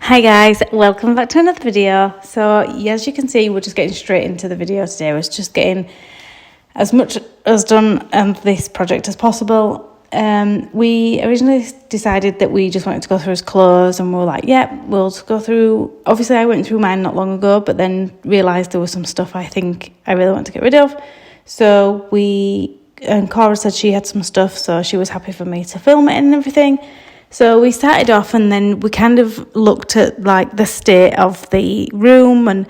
Hi guys, welcome back to another video. So as you can see, we're just getting straight into the video today. We're just getting as much as done on this project as possible. We originally decided that we just wanted to go through his clothes, and we were like, yeah, we'll go through. Obviously I went through mine not long ago, but then realised there was some stuff I think I really want to get rid of. So Cora said she had some stuff, so she was happy for me to film it and everything. So we started off, and then we kind of looked at like the state of the room and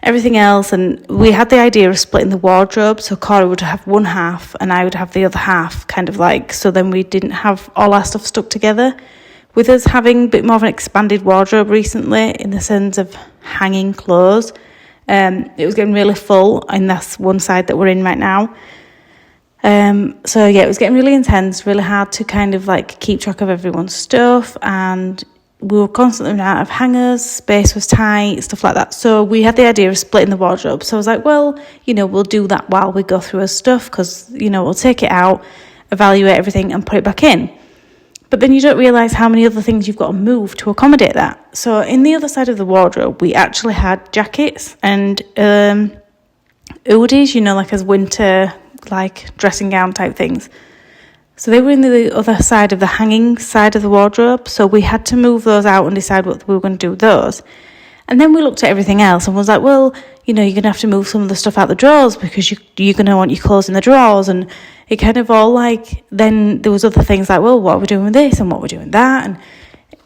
everything else, and we had the idea of splitting the wardrobe. So Cora would have one half and I would have the other half, kind of like, so then we didn't have all our stuff stuck together. With us having a bit more of an expanded wardrobe recently in the sense of hanging clothes, it was getting really full, and that's one side that we're in right now. So yeah, it was getting really intense, really hard to kind of like keep track of everyone's stuff, and we were constantly running out of hangers, space was tight, stuff like that. So we had the idea of splitting the wardrobe. So I was like, well, we'll do that while we go through our stuff, because, we'll take it out, evaluate everything and put it back in. But then you don't realise how many other things you've got to move to accommodate that. So in the other side of the wardrobe, we actually had jackets and hoodies, like as winter, like dressing gown type things. So they were in the other side of the hanging side of the wardrobe. So we had to move those out and decide what we were going to do with those. And then we looked at everything else and was like, well, you're going to have to move some of the stuff out the drawers, because you're going to want your clothes in the drawers. And it kind of all like, then there was other things like, well, what are we doing with this and what we're doing with that? And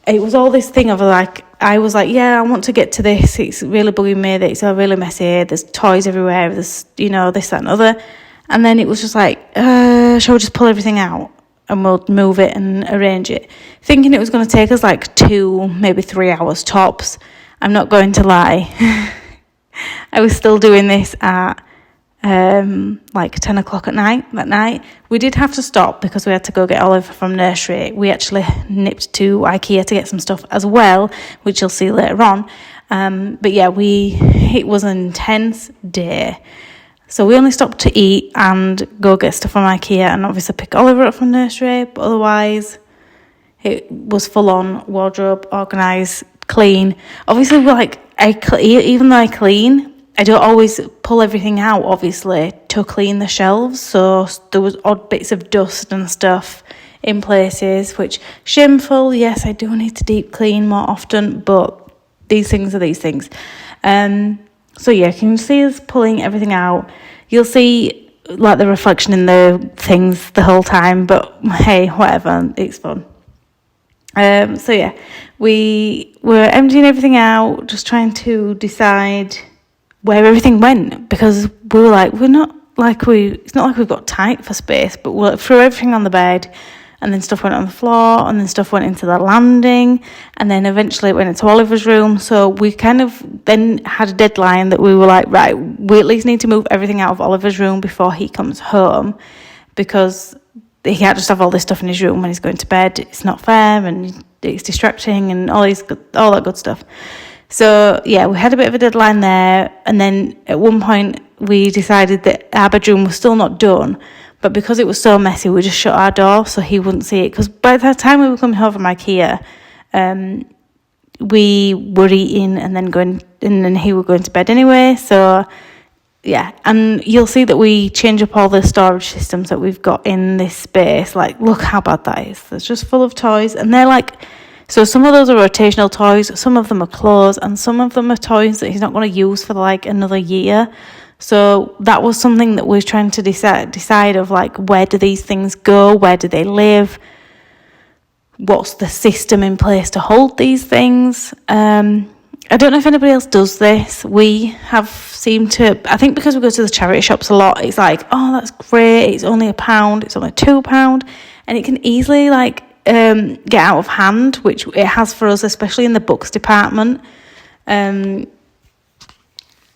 it was all this thing of like, I was like, yeah, I want to get to this. It's really bugging me that it's all really messy. There's toys everywhere. There's, this, that and other. And then it was just like, shall we just pull everything out and we'll move it and arrange it? Thinking it was going to take us like 2, maybe 3 hours tops. I'm not going to lie. I was still doing this at like 10 o'clock at night that night. We did have to stop because we had to go get Oliver from nursery. We actually nipped to IKEA to get some stuff as well, which you'll see later on. But yeah, it was an intense day. So we only stopped to eat and go get stuff from IKEA and obviously pick Oliver up from nursery. But otherwise, it was full on wardrobe, organise, clean. Obviously, even though I clean, I don't always pull everything out, obviously, to clean the shelves. So there was odd bits of dust and stuff in places, which shameful. Yes, I do need to deep clean more often, but these things are these things. So yeah, you can see us pulling everything out. You'll see like the reflection in the things the whole time, but hey, whatever, it's fun. So yeah, we were emptying everything out, just trying to decide where everything went, because we were like, it's not like we've got tight for space, but we threw everything on the bed. And then stuff went on the floor, and then stuff went into the landing, and then eventually it went into Oliver's room. So we kind of then had a deadline that we were like, right, we at least need to move everything out of Oliver's room before he comes home, because he can't just have all this stuff in his room when he's going to bed. It's not fair, and it's distracting, and all that good stuff. So yeah, we had a bit of a deadline there, and then at one point we decided that our bedroom was still not done. But because it was so messy, we just shut our door so he wouldn't see it. Because by the time we were coming home from IKEA, we were eating and then he was going to bed anyway. So yeah, and you'll see that we change up all the storage systems that we've got in this space. Like, look how bad that is. It's just full of toys, and they're like, so some of those are rotational toys, some of them are clothes, and some of them are toys that he's not going to use for like another year. So that was something that we're trying to decide of, like, where do these things go? Where do they live? What's the system in place to hold these things? I don't know if anybody else does this. We have seemed to, I think because we go to the charity shops a lot, it's like, oh, that's great. It's only £1. It's only £2. And it can easily get out of hand, which it has for us, especially in the books department.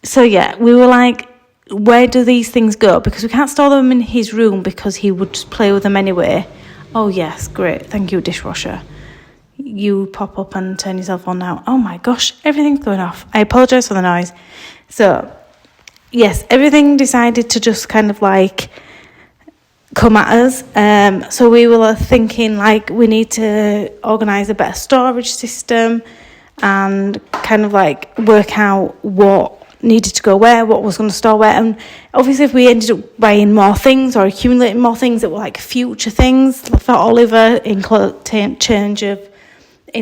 So yeah, we were like, where do these things go? Because we can't store them in his room because he would just play with them anyway. Oh yes, great, thank you, dishwasher. You pop up and turn yourself on now. Oh my gosh, everything's going off. I apologise for the noise. So yes, everything decided to just kind of like come at us. So we were thinking like we need to organise a better storage system. and kind of like work out what needed to go where, what was going to store where. And obviously if we ended up buying more things or accumulating more things that were like future things for Oliver in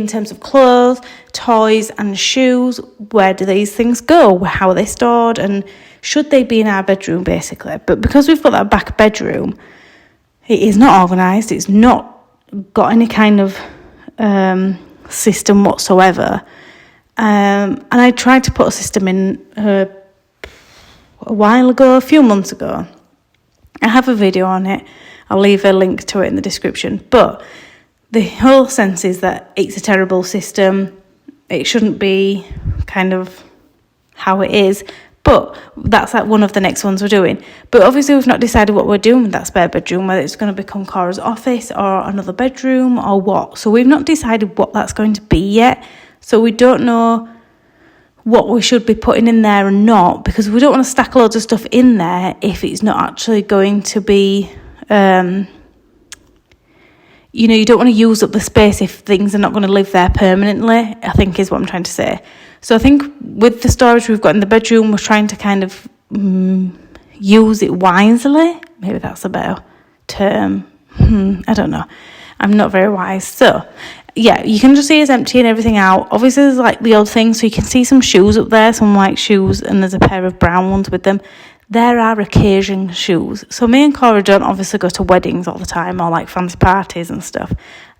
terms of clothes, toys and shoes, where do these things go, how are they stored, and should they be in our bedroom basically. But because we've got that back bedroom, it is not organised, it's not got any kind of system whatsoever. And I tried to put a system in a few months ago. I have a video on it. I'll leave a link to it in the description. But the whole sense is that it's a terrible system. It shouldn't be kind of how it is. But that's like one of the next ones we're doing. But obviously we've not decided what we're doing with that spare bedroom, whether it's going to become Cora's office or another bedroom or what. So we've not decided what that's going to be yet. So we don't know what we should be putting in there and not, because we don't want to stack loads of stuff in there if it's not actually going to be, you don't want to use up the space if things are not going to live there permanently, I think is what I'm trying to say. So I think with the storage we've got in the bedroom, we're trying to kind of use it wisely. Maybe that's a better term. I don't know. I'm not very wise. So yeah, you can just see us emptying everything out. Obviously there's like the odd things, so you can see some shoes up there, some white shoes, and there's a pair of brown ones with them. There are occasion shoes. So me and Cora don't obviously go to weddings all the time or like fancy parties and stuff.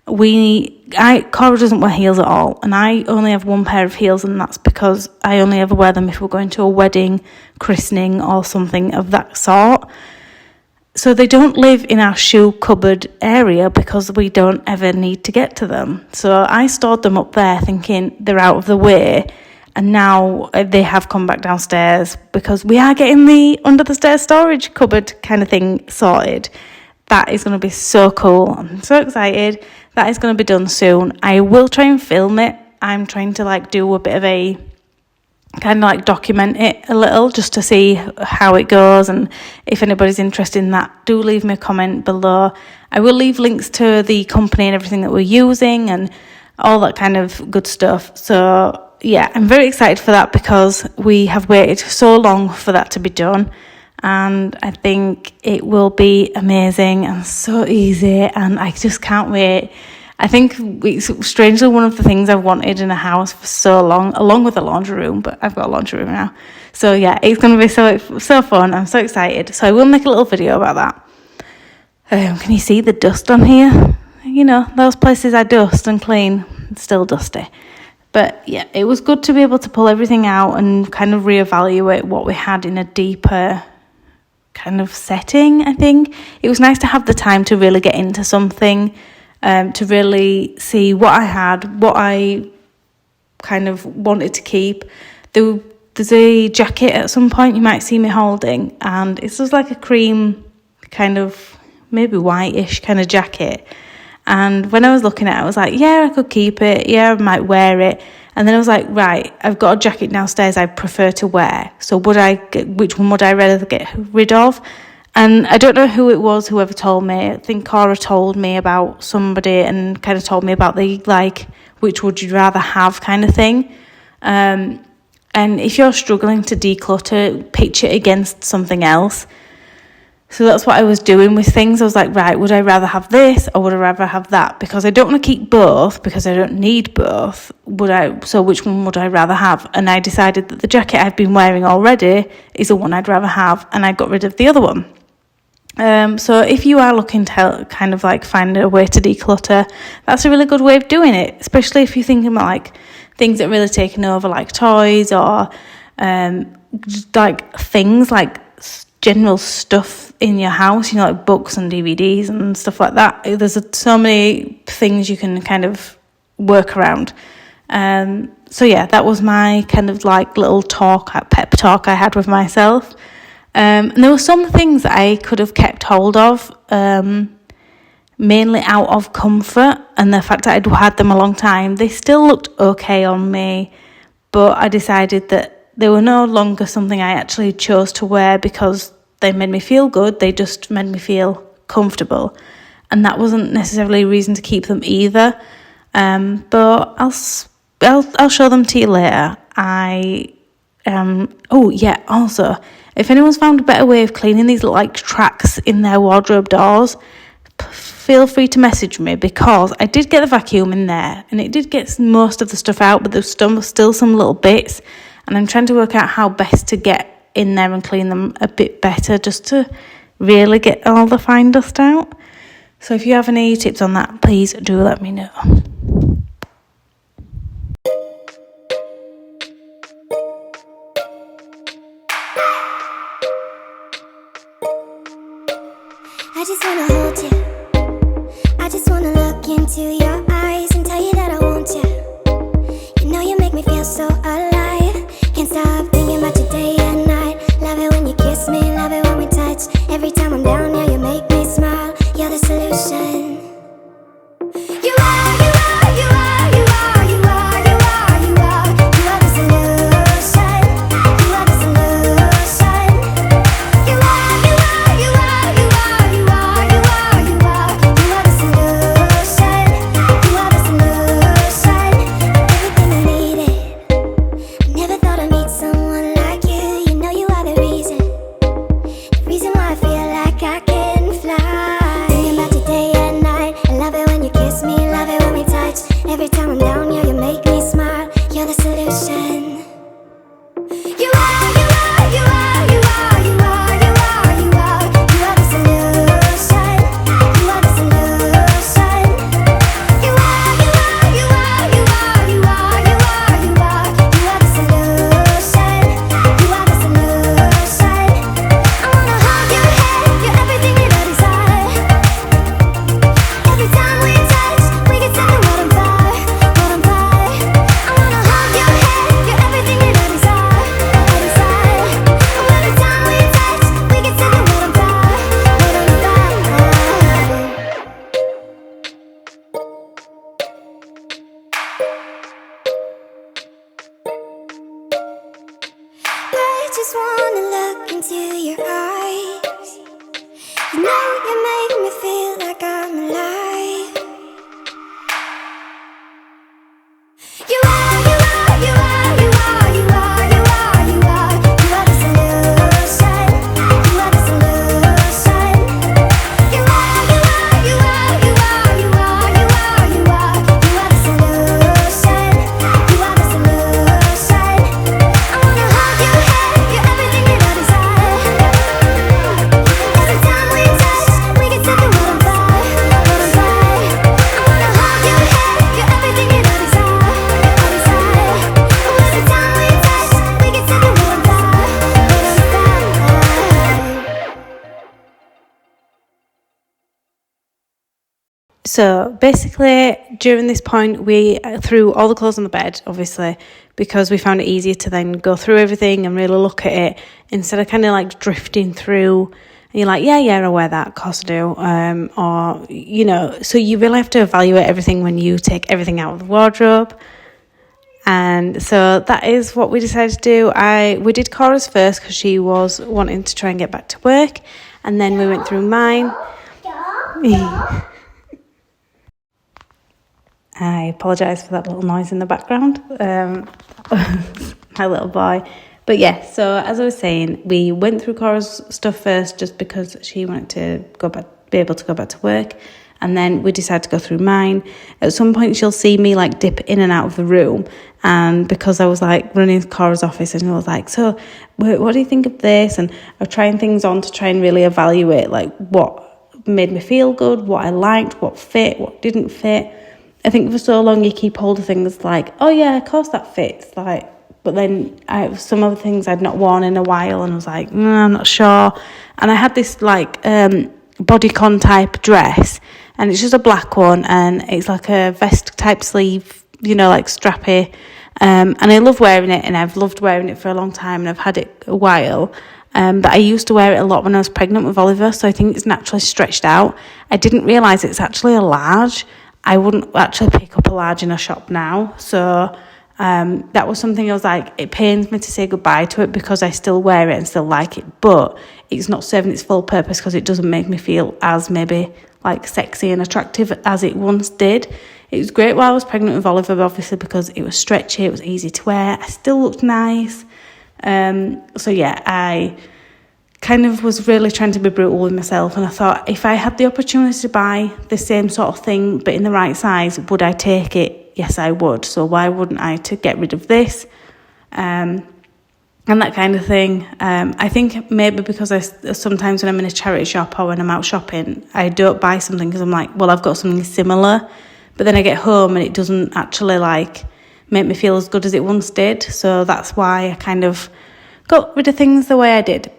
Cora doesn't wear heels at all, and I only have one pair of heels, and that's because I only ever wear them if we're going to a wedding, christening or something of that sort. So they don't live in our shoe cupboard area because we don't ever need to get to them. So I stored them up there thinking they're out of the way, and now they have come back downstairs because we are getting the under the stairs storage cupboard kind of thing sorted. That is going to be so cool. I'm so excited. That is going to be done soon. I will try and film it. I'm trying to like do a bit of a kind of like document it a little just to see how it goes, and if anybody's interested in that, do leave me a comment below. I will leave links to the company and everything that we're using and all that kind of good stuff. So yeah, I'm very excited for that because we have waited so long for that to be done, and I think it will be amazing and so easy, and I just can't wait. I think it's strangely one of the things I've wanted in a house for so long, along with a laundry room, but I've got a laundry room now. So yeah, it's going to be so fun. I'm so excited. So I will make a little video about that. Can you see the dust on here? Those places I dust and clean, it's still dusty. But yeah, it was good to be able to pull everything out and kind of reevaluate what we had in a deeper kind of setting, I think. It was nice to have the time to really get into something, to really see what I had, what I kind of wanted to keep. There's a jacket at some point you might see me holding, and it's just like a cream kind of, maybe whitish kind of jacket. And when I was looking at it, I was like, yeah, I could keep it. Yeah, I might wear it. And then I was like, right, I've got a jacket downstairs I prefer to wear. So which one would I rather get rid of? And I don't know who it was, whoever told me. I think Cora told me about somebody and kind of told me about the, like, which would you rather have kind of thing. And if you're struggling to declutter, pitch it against something else. So that's what I was doing with things. I was like, right, would I rather have this or would I rather have that? Because I don't want to keep both because I don't need both. So which one would I rather have? And I decided that the jacket I've been wearing already is the one I'd rather have, and I got rid of the other one. So if you are looking to kind of like find a way to declutter, that's a really good way of doing it, especially if you're thinking about like things that are really taking over, like toys or like things like general stuff in your house, like books and DVDs and stuff like that. There's so many things you can kind of work around. So yeah, that was my kind of like little pep talk I had with myself. And there were some things that I could have kept hold of, mainly out of comfort and the fact that I'd had them a long time. They still looked okay on me, but I decided that they were no longer something I actually chose to wear because they made me feel good. They just made me feel comfortable, and that wasn't necessarily a reason to keep them either. But I'll show them to you later. Also, if anyone's found a better way of cleaning these like tracks in their wardrobe doors, feel free to message me, because I did get the vacuum in there and it did get most of the stuff out, but there's still some little bits, and I'm trying to work out how best to get in there and clean them a bit better, just to really get all the fine dust out. So if you have any tips on that, please do let me know. I just wanna hold you. I just wanna look into your eyes and tell you that I want you. You know you make me feel so alive. Can't stop thinking about you day and night. Love it when you kiss me, love it when we touch. Every time I'm down, yeah, you make me smile. You're the solution. You are, you are, you are, you are, you are, you are, you are. You are the solution. You are the solution. You are, you are, you are, you are, you are, you are, you are. You are the solution. You are the solution. Everything I needed. Never thought I'd meet someone like you. You know you are the reason why I feel like I can fly. Thinking about you day and night. I love it when you kiss me, love it when we touch. Every time I'm down, yeah, you make me smile. You're the solution. You are, you are, you are, you are, you are, you are, you are. You are the solution. You are the solution. You are, you are, you are, you are, you are, you are, you are. You are the solution. You are the solution. I wanna hold your hand, you're everything that I desire. Every time we touch, we can set the world on fire, world on fire. I wanna hold your hand, you're everything that I desire, I desire. Every time we touch, we can set the world on fire, world on fire. I just wanna look into your eyes. You know you make me feel like I'm alive. You are, you are, you are, you are, you are, you are, you are. You are the solution. You are the solution. You are, you are, you are, you are, you are, you are, you are. You are the solution. You are the solution. I wanna hold your hand, you're everything that I desire. Every time we touch, we can set the world on fire, world on fire. I wanna hold your hand, you're everything that I desire, I desire. Every time we touch, we can set the world on fire, world on fire. So basically, during this point, we threw all the clothes on the bed, obviously, because we found it easier to then go through everything and really look at it, instead of kind of like drifting through. And you're like, yeah, I wear that, of course I do. Or, you know, so you really have to evaluate everything when you take everything out of the wardrobe. And so that is what we decided to do. We did Cora's first because she was wanting to try and get back to work. And then we went through mine. I apologise for that little noise in the background. My little boy. But yeah, so as I was saying, we went through Cora's stuff first just because she wanted to be able to go back to work. And then we decided to go through mine. At some point, she'll see me like dip in and out of the room. And because I was like running Cora's office, and I was like, so what do you think of this? And I was trying things on to try and really evaluate like what made me feel good, what I liked, what fit, what didn't fit. I think for so long you keep hold of things like, oh yeah, of course that fits. Like, but then some other things I'd not worn in a while, and I was like, I'm not sure. And I had this like bodycon type dress, and it's just a black one, and it's like a vest type sleeve, you know, like strappy. And I love wearing it, and I've loved wearing it for a long time, and I've had it a while. But I used to wear it a lot when I was pregnant with Oliver, so I think it's naturally stretched out. I didn't realise it's actually a large. I wouldn't actually pick up a large in a shop now. So that was something I was like, it pains me to say goodbye to it because I still wear it and still like it, but it's not serving its full purpose because it doesn't make me feel as maybe like sexy and attractive as it once did. It was great while I was pregnant with Oliver, obviously, because it was stretchy, it was easy to wear, I still looked nice. So yeah, I kind of was really trying to be brutal with myself, and I thought, if I had the opportunity to buy the same sort of thing but in the right size, would I take it? Yes, I would. So why wouldn't I to get rid of this? And that kind of thing. I think maybe because sometimes when I'm in a charity shop or when I'm out shopping, I don't buy something because I'm like, well, I've got something similar. But then I get home and it doesn't actually like make me feel as good as it once did. So that's why I kind of got rid of things the way I did.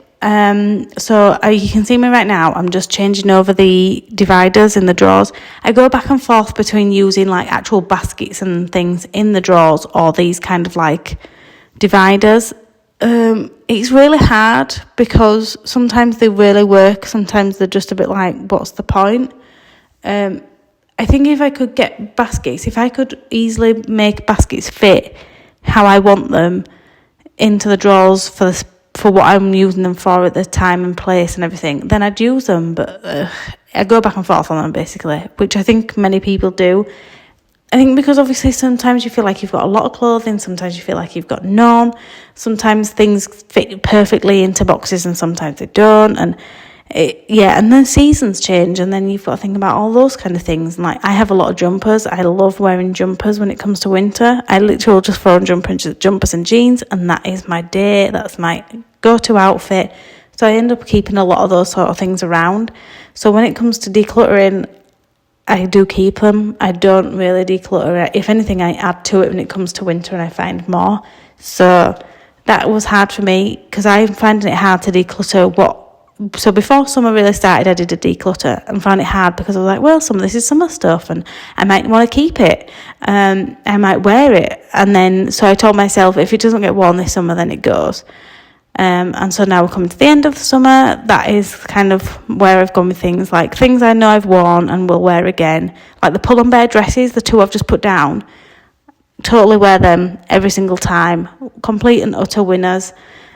So you can see me right now. I'm just changing over the dividers in the drawers. I go back and forth between using like actual baskets and things in the drawers or these kind of like dividers. It's really hard because sometimes they really work, sometimes they're just a bit like, what's the point? I think if I could get baskets, if I could easily make baskets fit how I want them into the drawers for what I'm using them for at the time and place and everything, then I'd use them. But I go back and forth on them basically, which I think many people do. I think because obviously sometimes you feel like you've got a lot of clothing, sometimes you feel like you've got none, sometimes things fit perfectly into boxes and sometimes they don't, and and then seasons change and then you've got to think about all those kind of things. And like, I have a lot of jumpers. I love wearing jumpers when it comes to winter. I literally will just throw on jumpers and jeans, and that is my day. That's my go-to outfit. So I end up keeping a lot of those sort of things around. So when it comes to decluttering, I do keep them. I don't really declutter. If anything, I add to it when it comes to winter and I find more. So that was hard for me because I'm finding it hard to declutter So before summer really started, I did a declutter and found it hard because I was like, well, some of this is summer stuff and I might want to keep it. I might wear it. And then, so I told myself, if it doesn't get worn this summer, then it goes. And so now we're coming to the end of the summer. That is kind of where I've gone with things I know I've worn and will wear again. Like the Pull and Bear dresses, the two I've just put down, totally wear them every single time. Complete and utter winners.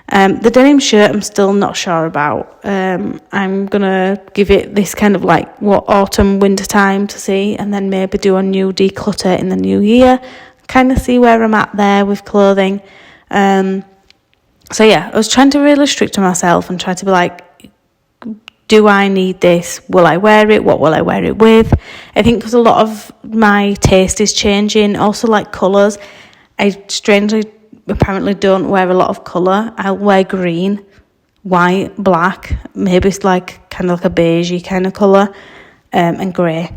The denim shirt I'm still not sure about. I'm going to give it this kind of like autumn, winter time to see, and then maybe do a new declutter in the new year. Kind of see where I'm at there with clothing. So yeah, I was trying to really strict to myself and try to be like, do I need this? Will I wear it? What will I wear it with? I think because a lot of my taste is changing. Also like colours. I strangely apparently don't wear a lot of colour. I'll wear green, white, black, maybe it's like kind of like a beigey kind of colour, and grey,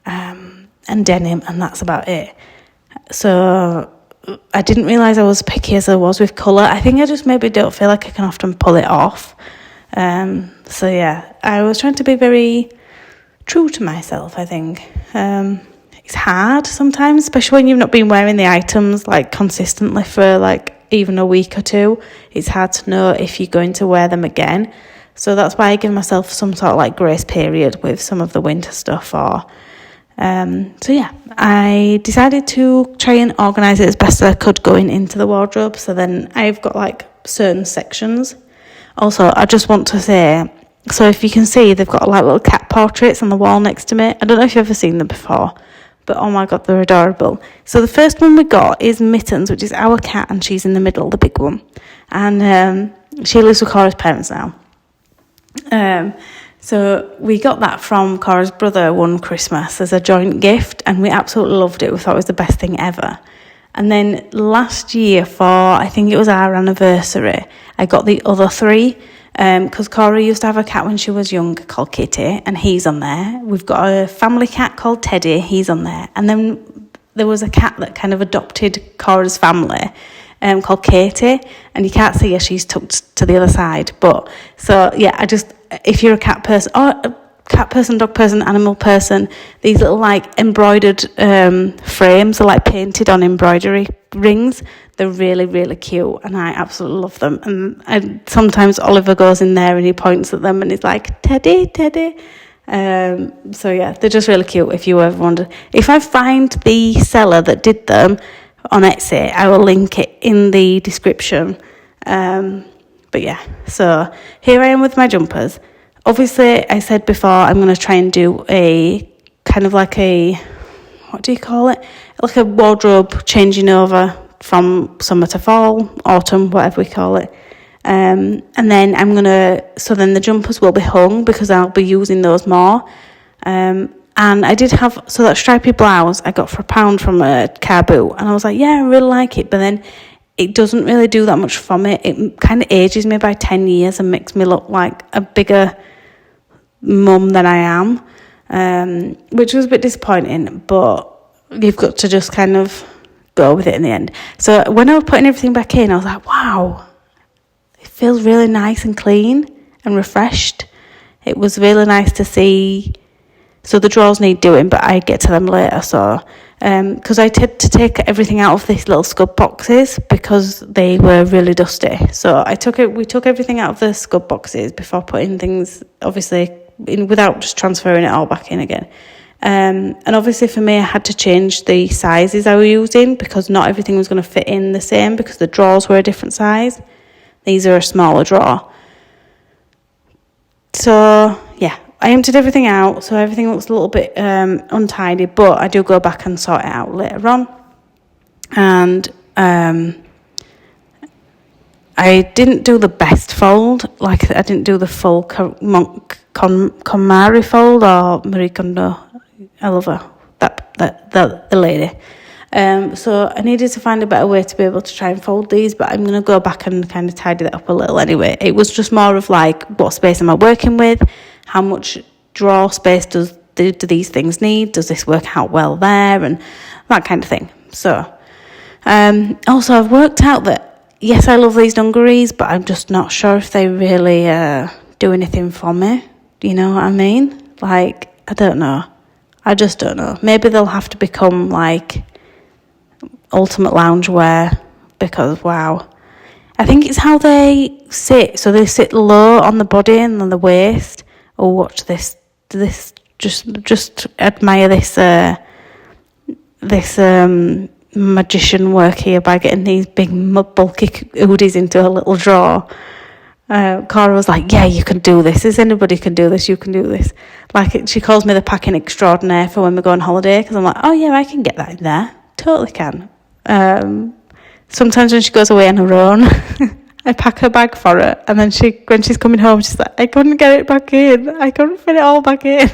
and denim, and that's about it. So I didn't realise I was picky as I was with colour. I think I just maybe don't feel like I can often pull it off. So yeah, I was trying to be very true to myself, I think. It's hard sometimes, especially when you've not been wearing the items like consistently for like even a week or two. It's hard to know if you're going to wear them again. So that's why I give myself some sort of like grace period with some of the winter stuff. So yeah, I decided to try and organise it as best as I could going into the wardrobe. So then I've got like certain sections. Also, I just want to say, so if you can see, they've got like little cat portraits on the wall next to me. I don't know if you've ever seen them before, but oh my god, they're adorable. So the first one we got is Mittens, which is our cat, and she's in the middle, the big one. And she lives with Cora's parents now. So we got that from Cora's brother one Christmas as a joint gift, and we absolutely loved it. We thought it was the best thing ever. And then last year for, I think it was our anniversary, I got the other three, because Cora used to have a cat when she was young called Kitty, and he's on there. We've got a family cat called Teddy, he's on there. And then there was a cat that kind of adopted Cora's family, called Katie, and you can't see her, she's tucked to the other side. But so yeah, if you're a cat person, or a cat person, dog person, animal person, these little like embroidered frames are like painted on embroidery rings. They're really, really cute, and I absolutely love them. And sometimes Oliver goes in there and he points at them and he's like, Teddy, Teddy. So yeah, they're just really cute if you ever wondered. If I find the seller that did them on Etsy, I will link it in the description. But yeah, so here I am with my jumpers. Obviously, I said before, I'm going to try and do a kind of like a, what do you call it? Like a wardrobe changing over from summer to fall, autumn, whatever we call it. And then then the jumpers will be hung because I'll be using those more. And I did have, so that stripy blouse I got for £1 from a car boot, and I was like, yeah, I really like it, but then it doesn't really do that much for me. It kind of ages me by 10 years and makes me look like a bigger mum than I am, which was a bit disappointing, but you've got to just kind of go with it in the end. So when I was putting everything back in, I was like, wow, it feels really nice and clean and refreshed. It was really nice to see. So the drawers need doing, but I get to them later. So because I tend to take everything out of these little scud boxes because they were really dusty. So we took everything out of the scud boxes before putting things, obviously, in without just transferring it all back in again. And obviously for me, I had to change the sizes I was using because not everything was going to fit in the same because the drawers were a different size. These are a smaller drawer. So yeah, I emptied everything out, so everything looks a little bit untidy, but I do go back and sort it out later on. And I didn't do the best fold, like I didn't do the full KonMari fold or Marie Kondo. I love her, the lady. So I needed to find a better way to be able to try and fold these, but I'm going to go back and kind of tidy that up a little anyway. It was just more of like, what space am I working with? How much drawer space do these things need? Does this work out well there? And that kind of thing. So also I've worked out that, yes, I love these dungarees, but I'm just not sure if they really do anything for me. Do you know what I mean? Like, I don't know. I just don't know. Maybe they'll have to become like ultimate loungewear because, wow. I think it's how they sit. So they sit low on the body and on the waist. Oh, watch this. Just admire this magician work here by getting these big bulky hoodies into a little drawer. Cora was like, yeah, you can do this. If anybody can do this, you can do this. Like, she calls me the packing extraordinaire for when we go on holiday, because I'm like, oh yeah, I can get that in there. Totally can. Sometimes when she goes away on her own, I pack her bag for her, and then when she's coming home, she's like, I couldn't get it back in. I couldn't fit it all back in.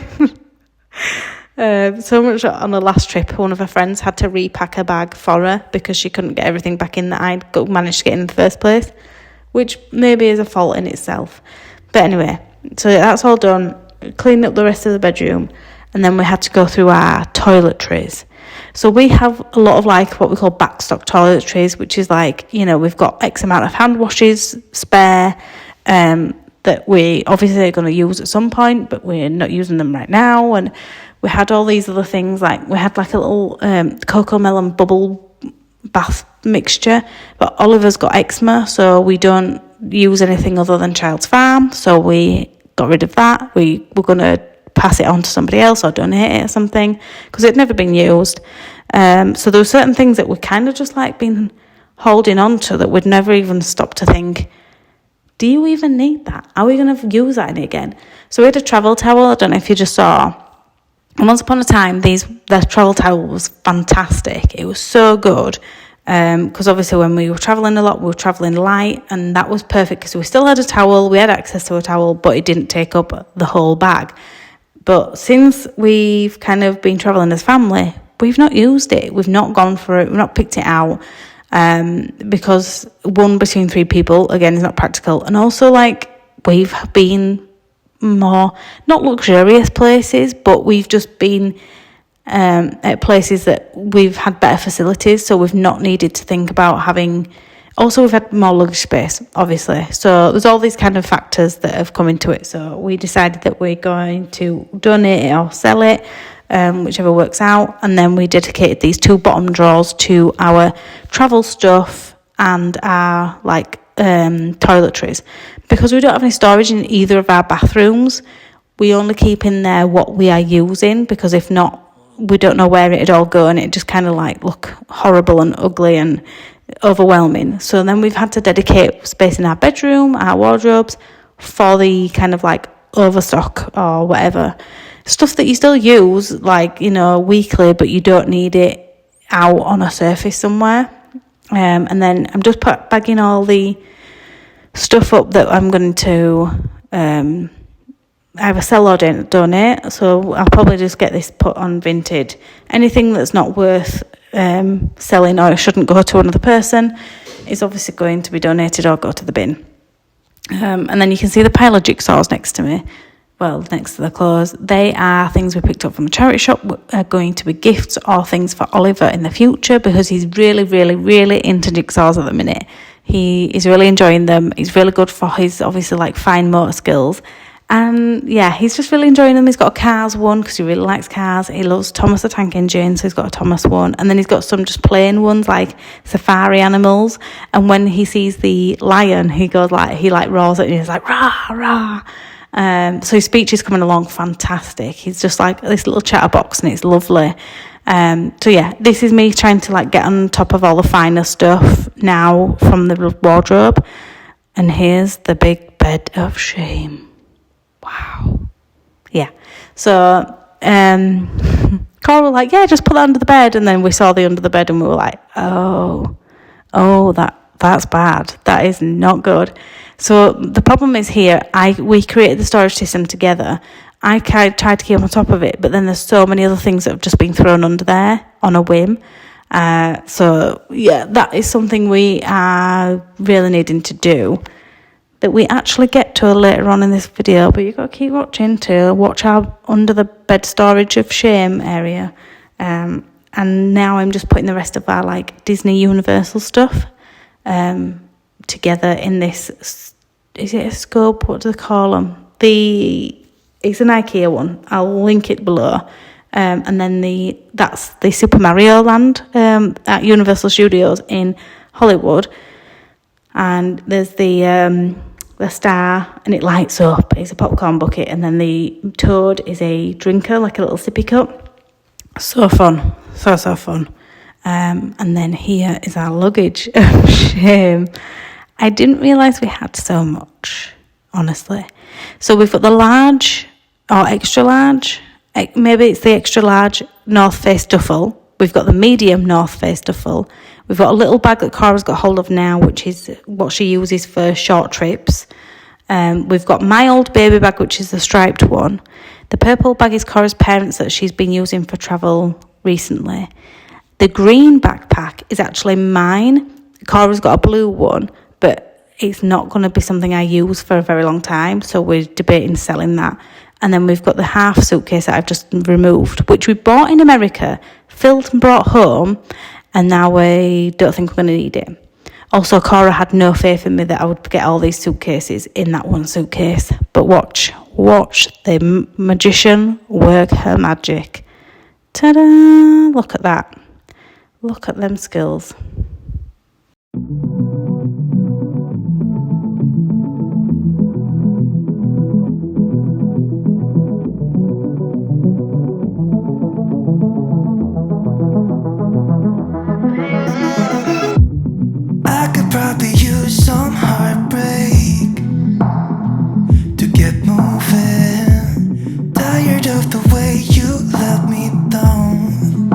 So much on the last trip, one of her friends had to repack her bag for her because she couldn't get everything back in that I'd managed to get in the first place, which maybe is a fault in itself. But anyway, so that's all done. Cleaned up the rest of the bedroom, and then we had to go through our toiletries. So we have a lot of like what we call backstock toiletries, which is like, you know, we've got X amount of hand washes spare that we obviously are going to use at some point, but we're not using them right now. And we had all these other things, like we had like a little cocoa melon bubble bath mixture, but Oliver's got eczema, so we don't use anything other than Child's Farm, so we got rid of that. We were going to pass it on to somebody else or donate it or something because it'd never been used. So there were certain things that we kind of just like been holding on to that we'd never even stopped to think, do you even need that? Are we going to use that again? So we had a travel towel. I don't know if you just saw. And once upon a time, the travel towel was fantastic. It was so good. Because obviously when we were travelling a lot, we were travelling light, and that was perfect because we still had a towel, we had access to a towel, but it didn't take up the whole bag. But since we've kind of been travelling as family, we've not used it. We've not gone for it. We've not picked it out because one between three people, again, is not practical. And also, like, we've been more, not luxurious places, but we've just been at places that we've had better facilities. So we've not needed to think about having... Also, we've had more luggage space, obviously. So there's all these kind of factors that have come into it. So we decided that we're going to donate it or sell it, whichever works out. And then we dedicated these two bottom drawers to our travel stuff and our toiletries. Because we don't have any storage in either of our bathrooms, we only keep in there what we are using, because if not, we don't know where it'd all go, and it just kind of like look horrible and ugly and overwhelming. So then we've had to dedicate space in our bedroom, our wardrobes, for the kind of like overstock or whatever. Stuff that you still use, like, you know, weekly, but you don't need it out on a surface somewhere. And then I'm just bagging all the stuff up that I'm going to either sell or donate. So I'll probably just get this put on Vinted. Anything that's not worth selling or shouldn't go to another person is obviously going to be donated or go to the bin. And then you can see the pile of jigsaws next to me. Well, next to the clothes. They are things we picked up from a charity shop, are going to be gifts or things for Oliver in the future, because he's really, really, really into jigsaws at the minute. He is really enjoying them. He's really good for his, obviously, like, fine motor skills. And yeah, he's just really enjoying them. He's got a Cars one because he really likes cars. He loves Thomas the Tank Engine, so he's got a Thomas one. And then he's got some just plain ones, like safari animals. And when he sees the lion, he goes like, he like roars at it and he's like, rah, rah. So his speech is coming along fantastic. He's just like this little chatterbox and it's lovely. So yeah, this is me trying to like get on top of all the finer stuff now from the wardrobe. And here's the big bed of shame. Wow. Yeah. So Cora was like, yeah, just put that under the bed. And then we saw the under the bed and we were like, oh, that's bad. That is not good. So the problem is here, we created the storage system together. I tried to keep on top of it, but then there's so many other things that have just been thrown under there on a whim. So yeah, that is something we are really needing to do, that we actually get to later on in this video, but you've got to keep watching to watch our under the bed storage of shame area. And now I'm just putting the rest of our like Disney Universal stuff together in this, is it a scope? What do they call them? It's an IKEA one. I'll link it below. And then that's the Super Mario Land at Universal Studios in Hollywood. And there's the star, and it lights up. It's a popcorn bucket, and then the toad is a drinker, like a little sippy cup. So fun, so fun. And then here is our luggage. Shame. I didn't realise we had so much, honestly. So we've got the large or extra large. Maybe it's the extra large North Face duffel. We've got the medium North Face duffel. We've got a little bag that Cora's got hold of now, which is what she uses for short trips. We've got my old baby bag, which is the striped one. The purple bag is Cora's parents' that she's been using for travel recently. The green backpack is actually mine. Cora's got a blue one, but it's not going to be something I use for a very long time, so we're debating selling that. And then we've got the half suitcase that I've just removed, which we bought in America, filled and brought home, and now we don't think we're going to need it. Also, Cora had no faith in me that I would get all these suitcases in that one suitcase. But watch the magician work her magic. Ta-da! Look at that. Look at them skills. I could probably use some heartbreak to get moving. Tired of the way you let me down.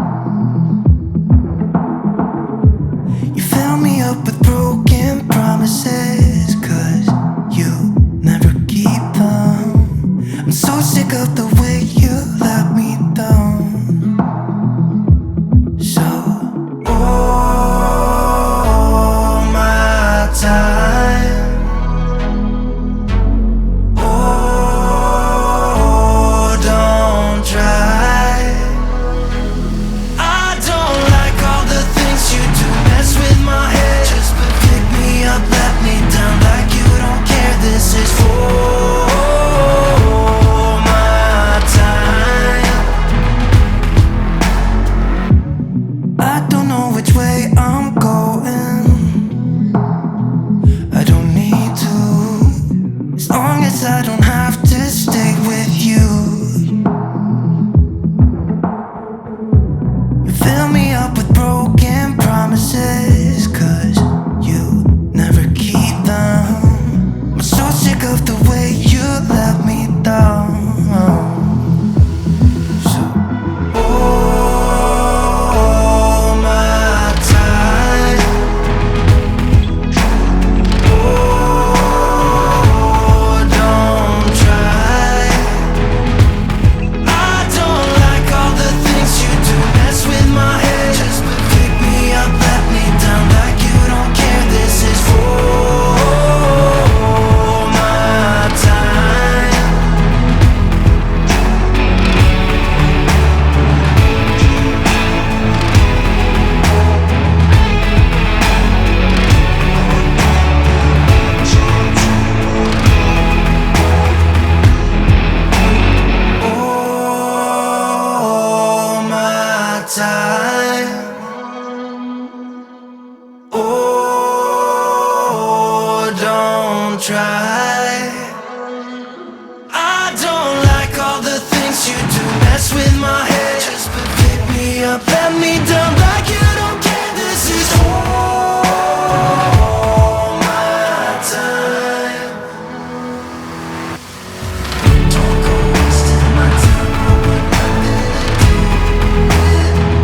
don't try. I don't like all the things you do, mess with my head. Just pick me up, let me down like you don't care. This is all my time. Don't go wasting my time on what nothing to do with you.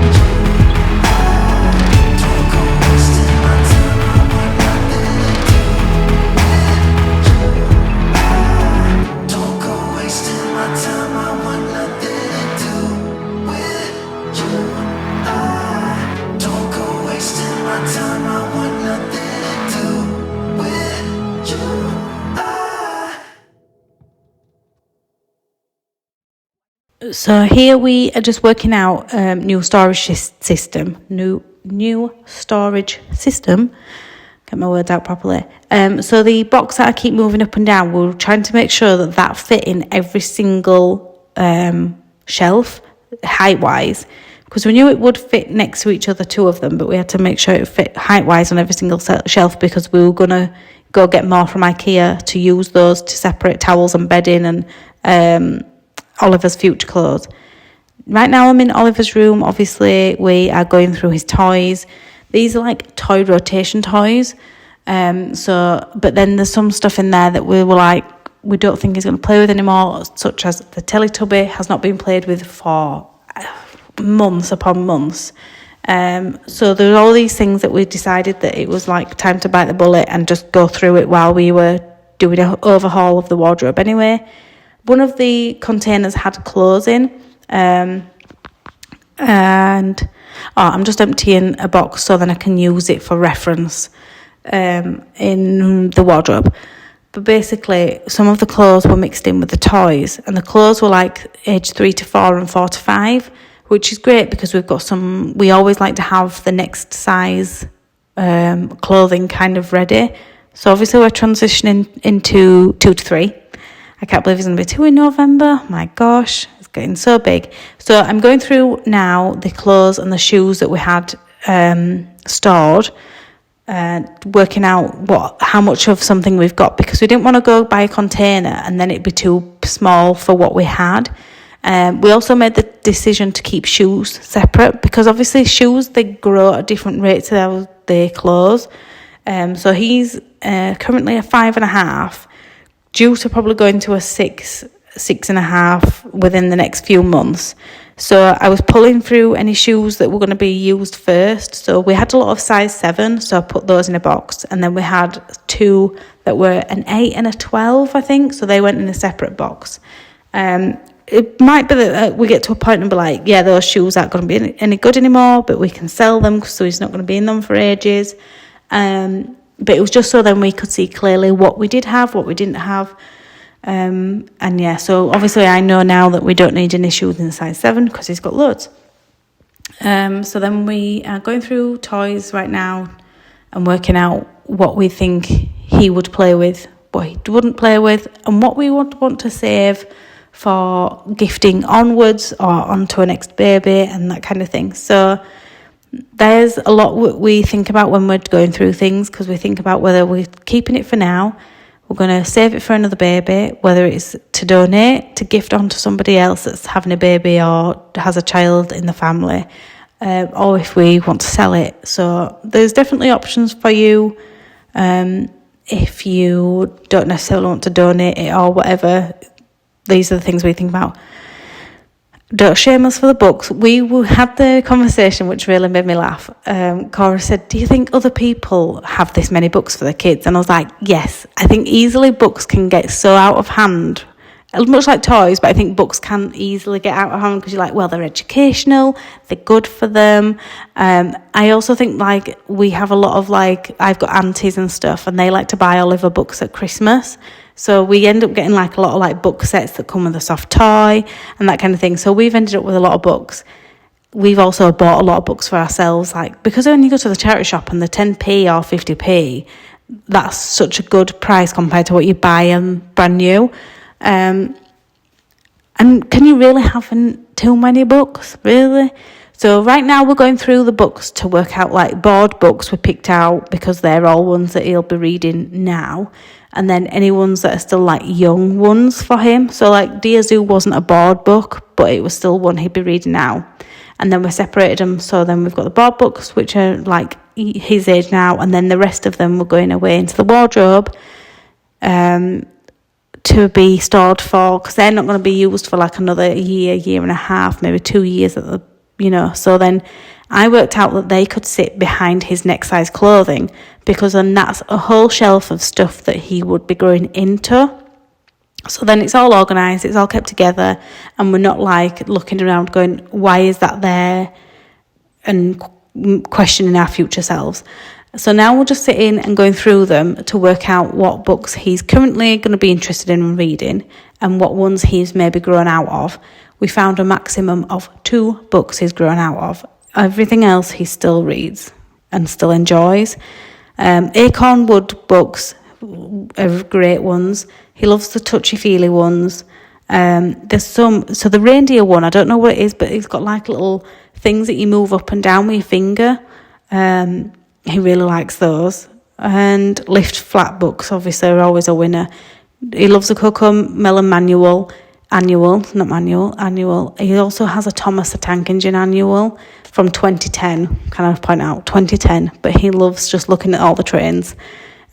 Don't go wasting my time on what nothing to do with you. Don't go wasting my time, I want nothing to do with you. Don't go wasting my time, I want nothing to do with you. So here we are just working out new storage system. New storage system. Get my words out properly. So the box that I keep moving up and down, we're trying to make sure that that fit in every single shelf, height-wise. Because we knew it would fit next to each other, two of them, but we had to make sure it fit height-wise on every single shelf because we were going to go get more from IKEA to use those to separate towels and bedding and Oliver's future clothes. Right now I'm in Oliver's room. Obviously we are going through his toys. These are like toy rotation toys. But then there's some stuff in there that we were like, we don't think he's going to play with anymore, such as the Teletubby has not been played with for months upon months. So there were all these things that we decided that it was like time to bite the bullet and just go through it while we were doing an overhaul of the wardrobe anyway. One of the containers had clothes in, and I'm just emptying a box so then I can use it for reference in the wardrobe. But basically, some of the clothes were mixed in with the toys, and the clothes were like age 3 to 4 and 4 to 5, which is great because we've got we always like to have the next size clothing kind of ready. So obviously we're transitioning into 2 to 3. I can't believe it's going to be 2 in November. My gosh, it's getting so big. So I'm going through now the clothes and the shoes that we had stored, working out how much of something we've got, because we didn't want to go buy a container and then it'd be too small for what we had. We also made the decision to keep shoes separate because obviously shoes, they grow at different rates to their clothes. So he's currently a 5.5, due to probably going to a 6.5 within the next few months. So I was pulling through any shoes that were going to be used first. So we had a lot of size 7, so I put those in a box. And then we had 2 that were an 8 and a 12, I think. So they went in a separate box. It might be that we get to a point and be like, yeah, those shoes aren't going to be any good anymore, but we can sell them, so he's not going to be in them for ages. But it was just so then we could see clearly what we did have, what we didn't have. And yeah, so obviously I know now that we don't need any shoes in size 7 because he's got loads. So then we are going through toys right now and working out what we think he would play with, what he wouldn't play with, and what we would want to save for gifting onwards or onto a next baby and that kind of thing. So there's a lot we think about when we're going through things, because we think about whether we're keeping it for now, we're going to save it for another baby, whether it's to donate, to gift on to somebody else that's having a baby or has a child in the family, or if we want to sell it. So there's definitely options for you if you don't necessarily want to donate it or whatever. These are the things we think about. Don't shame us for the books. We had the conversation, which really made me laugh. Cora said, do you think other people have this many books for their kids? And I was like, yes. I think easily books can get so out of hand, much like toys, but I think books can easily get out of hand because you're like, well, they're educational, they're good for them. I also think like we have a lot of like, I've got aunties and stuff, and they like to buy Oliver books at Christmas. So we end up getting like a lot of like book sets that come with a soft toy and that kind of thing. So we've ended up with a lot of books. We've also bought a lot of books for ourselves, like because when you go to the charity shop and the 10p or 50p, that's such a good price compared to what you buy brand new. And can you really have too many books, really? So right now we're going through the books to work out, like, board books we picked out because they're all ones that he'll be reading now, and then any ones that are still like young ones for him. So like Dear Zoo wasn't a board book, but it was still one he'd be reading now. And then we separated them, so then we've got the board books, which are like his age now, and then the rest of them were going away into the wardrobe to be stored for, because they're not going to be used for like another year and a half, maybe 2 years at the, so then I worked out that they could sit behind his next size clothing, because then that's a whole shelf of stuff that he would be growing into. So then it's all organised, it's all kept together, and we're not like looking around going, why is that there, and questioning our future selves. So now we're just sitting and going through them to work out what books he's currently going to be interested in reading and what ones he's maybe grown out of. We found a maximum of 2 books he's grown out of. Everything else he still reads and still enjoys. Acorn Wood books are great ones. He loves the touchy-feely ones. There's some, so the reindeer one, I don't know what it is, but it's got like little things that you move up and down with your finger. He really likes those. And lift flat books, obviously, are always a winner. He loves the Cocoa Melon annual. He also has a Thomas the Tank Engine annual from 2010. Can I point out 2010? But he loves just looking at all the trains.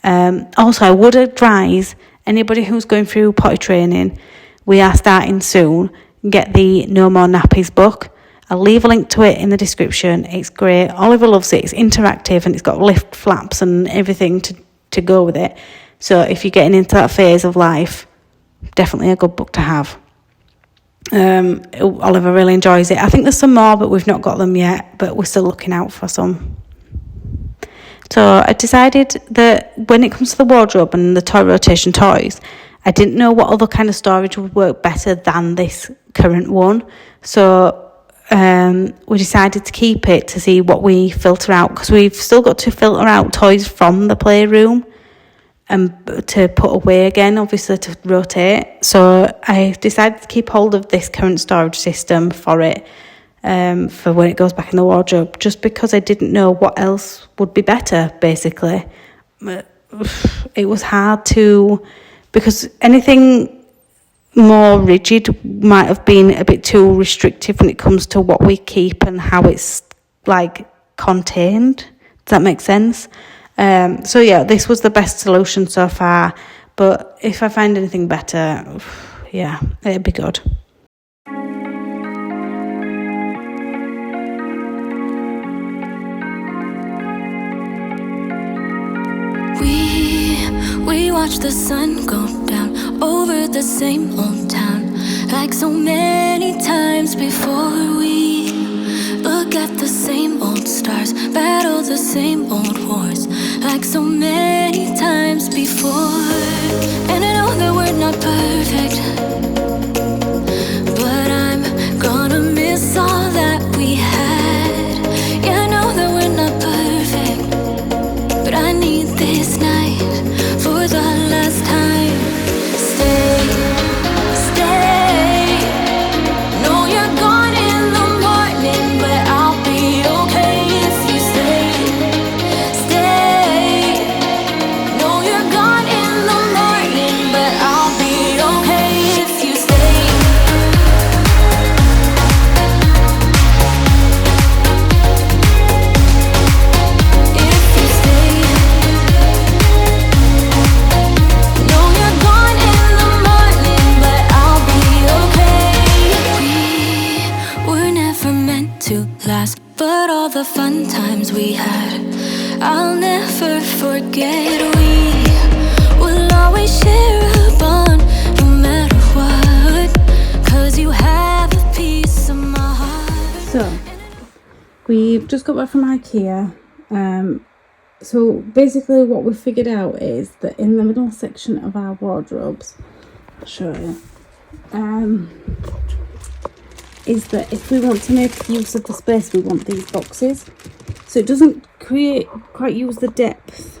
Also, I would advise anybody who's going through potty training, we are starting soon, get the No More Nappies book. I'll leave a link to it in the description. It's great. Oliver loves it. It's interactive and it's got lift flaps and everything to go with it. So if you're getting into that phase of life, definitely a good book to have. Oliver really enjoys it. I think there's some more, but we've not got them yet, but we're still looking out for some. So I decided that when it comes to the wardrobe and the toy rotation toys, I didn't know what other kind of storage would work better than this current one. So we decided to keep it to see what we filter out, because we've still got to filter out toys from the playroom and to put away again, obviously, to rotate. So I decided to keep hold of this current storage system for it, for when it goes back in the wardrobe, just because I didn't know what else would be better, basically. It was hard to, because anything more rigid might have been a bit too restrictive when it comes to what we keep and how it's like contained. Does that make sense? So yeah, this was the best solution so far, but if I find anything better, yeah, it'd be good. We watch the sun go down over the same old town, like so many times before. We look at the same old stars, battle the same old wars, like so many times before. And I know that we're not perfect, but I'm gonna miss all that we had. Yeah, I know that we're not perfect, but I need this night for the last time. Stay. No, you're gone in the morning, but I'll be okay if you stay. No, you're gone in the morning, but I'll be okay if you stay. If you stay. No, you're gone in the morning, but I'll be okay. We were never meant to last, but all the fun times we had, I'll never forget. We will always share a bond, no matter what, 'cause you have a piece of my heart. So we've just got back from IKEA. So basically what we figured out is that in the middle section of our wardrobes, I'll show you, is that if we want to make use of the space, we want these boxes. So it doesn't quite use the depth,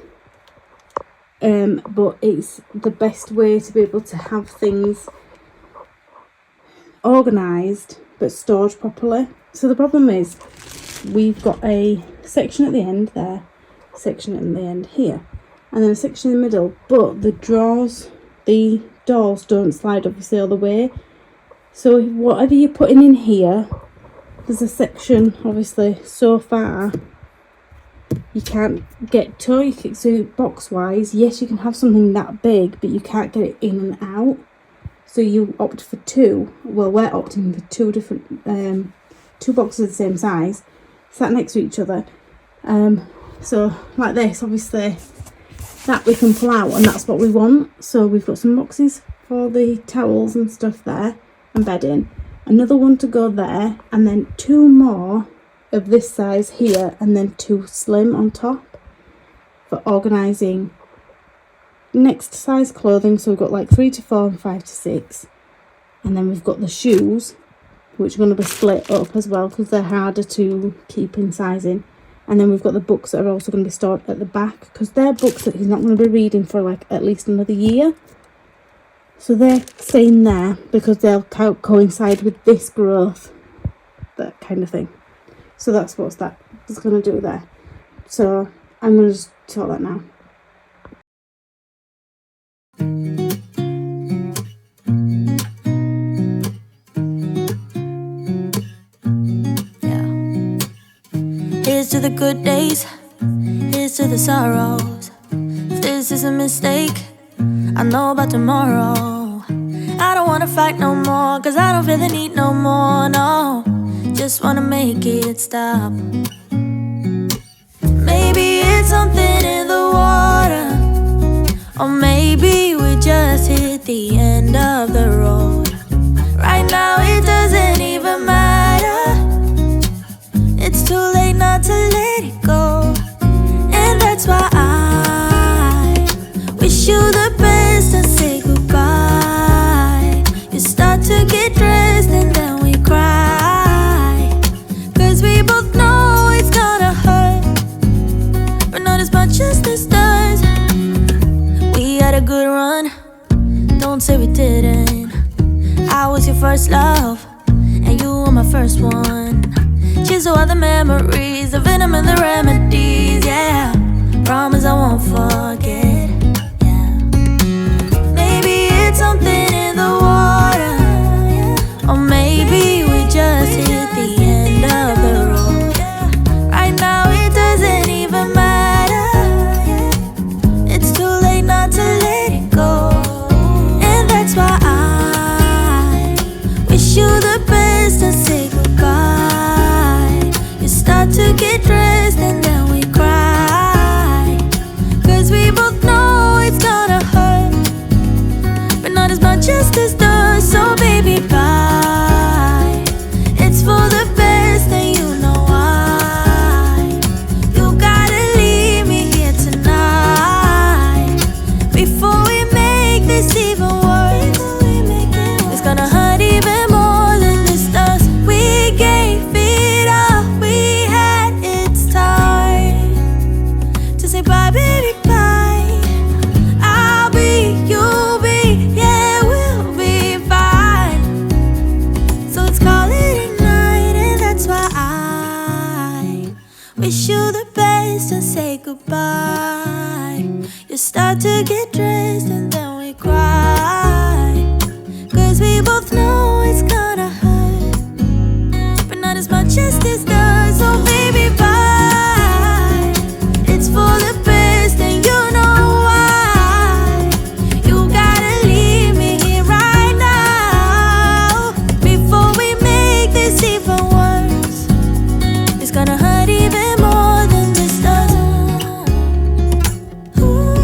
but it's the best way to be able to have things organised but stored properly. So the problem is we've got a section at the end there, section at the end here, and then a section in the middle, but the doors don't slide obviously all the way. So whatever you're putting in here, there's a section obviously so far you can't get to. So box wise, yes, you can have something that big, but you can't get it in and out. So you opt for two. Well, we're opting for two different two boxes of the same size, sat next to each other. So like this, obviously that we can pull out, and that's what we want. So we've got some boxes for the towels and stuff there and bedding, another one to go there, and then two more of this size here, and then two slim on top for organising next size clothing. So we've got like 3 to 4 and 5 to 6, and then we've got the shoes, which are going to be split up as well because they're harder to keep in sizing. And then we've got the books that are also going to be stored at the back, because they're books that he's not going to be reading for like at least another year. So they're staying there because they'll coincide with this growth, that kind of thing. So that's what that is going to do there. So I'm going to just sort that now. Here's to the good days, here's to the sorrows. If this is a mistake, I know about tomorrow. I don't wanna fight no more, cause I don't feel the need no more, no. Just wanna make it stop. Maybe it's something in the water, or maybe we just hit the end of the road. Right now it doesn't even matter. It's too late not to let it go. And that's why I wish you the best and say goodbye. You start to get dressed and then we cry, cause we both know it's gonna hurt, but not as much as this does. We had a good run, don't say we didn't. I was your first love, and you were my first one. Cheers to all the memories, the venom and the remedies, yeah. Promise I won't forget, yeah. Maybe it's something in the water, yeah. Or maybe we just hit the end of the road. Right now it doesn't even matter, yeah. It's too late not to let it go. And that's why I wish you the best and say goodbye. Start to get dressed and then we cry, cause we both know it's gonna hurt, but not as much as this does. So baby, bye. It's for the best and you know why. You gotta leave me here tonight before we make this even worse. It's gonna hurt even more than this does. We gave it all we had. It's time to say bye, baby, bye. I'll be, you'll be, yeah, we'll be fine. So let's call it a night, and that's why I wish you the best and say goodbye. You start to get dressed and then we cry, cause we both know it's gonna hurt, but not as much as this does. So baby, bye. It's for the best and you know why. You gotta leave me here right now before we make this even worse. It's gonna hurt even more than this does. Ooh,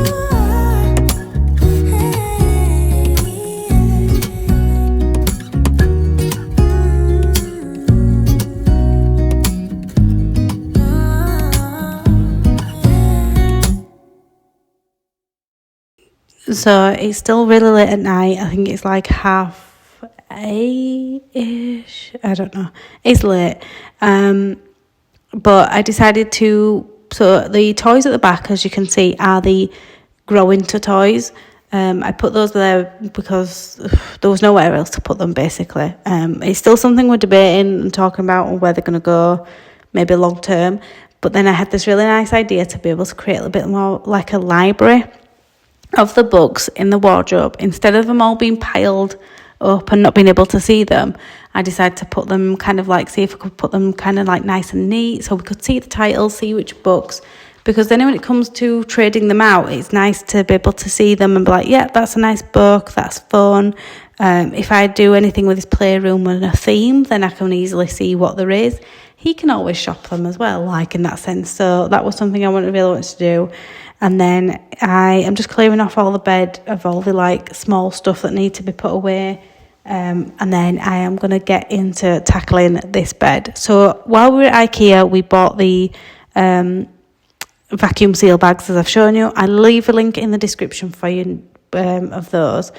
So it's still really late at night. I think it's like 8:30ish. I don't know. It's late. But I decided to. So the toys at the back, as you can see, are the grow into toys. I put those there because there was nowhere else to put them, basically. It's still something we're debating and talking about on where they're going to go, maybe long term. But then I had this really nice idea to be able to create a bit more like a library of the books in the wardrobe. Instead of them all being piled up and not being able to see them, I decided to put them kind of like, see if we could put them kind of like nice and neat so we could see the titles, see which books. Because then when it comes to trading them out, it's nice to be able to see them and be like, yeah, that's a nice book, that's fun. If I do anything with his playroom and a theme, then I can easily see what there is. He can always shop them as well, like in that sense. So that was something I really wanted to do. And then I am just clearing off all the bed of all the like small stuff that need to be put away. And then I am going to get into tackling this bed. So while we were at IKEA, we bought the vacuum seal bags, as I've shown you. I'll leave a link in the description for you of those.